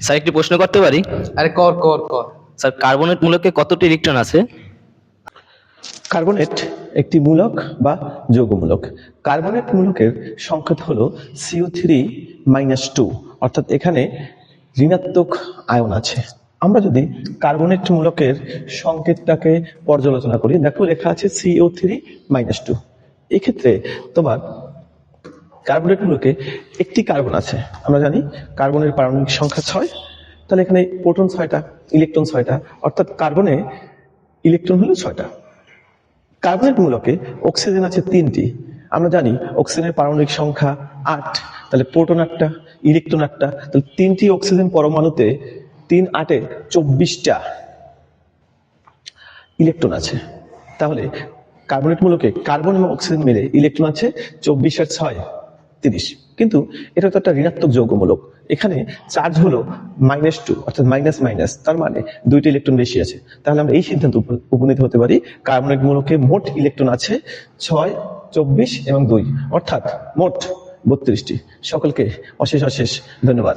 Sir একটি প্রশ্ন করতে পারি? আরে কর কর কর। স্যার কার্বনেট মূলকে কতটি ইলেকট্রন আছে? কার্বনেট একটি মূলক বা যৌগমূলক। কার্বনেট মূলকের সংকেত হলো CO3-2, অর্থাৎ এখানে ঋণাত্মক আয়ন আছে। আমরা যদি কার্বনেট মূলকের সংকেতটাকে পর্যালোচনা করি, দেখো লেখা আছে CO3-2। এক্ষেত্রে তোমার কার্বনেট মূলকে একটি কার্বন আছে, আমরা জানি কার্বনের পারমাণবিক সংখ্যা 6, তাহলে এখানে প্রোটন 6টা, ইলেকট্রন 6টা, অর্থাৎ কার্বনে ইলেকট্রন হলো 6টা। কার্বনেট মূলকে অক্সিজেন আছে 3টি, আমরা জানি অক্সিজেনের পারমাণবিক সংখ্যা 8, তাহলে প্রোটন 8টা, ইলেকট্রন 8টা, তাহলে 3টি অক্সিজেন পরমাণুতে 3 8 24টা ইলেকট্রন আছে। তাহলে কার্বনেট মূলকে কার্বন এবং অক্সিজেন মিলে ইলেকট্রন আছে 24 আর 6 30, কিন্তু এটা তো একটা ঋণাত্মক যৌগমূলক, এখানে চার্জ হলো -2, অর্থাৎ মাইনাস মাইনাস, তার মানে 2টি ইলেকট্রন বেশি আছে। তাহলে আমরা এই সিদ্ধান্ত উপনীত হতে পারি কার্বনেট মূলকে মোট ইলেকট্রন আছে 6, 24 এবং 2, অর্থাৎ মোট 32টি। সকলকে অশেষ অশেষ ধন্যবাদ।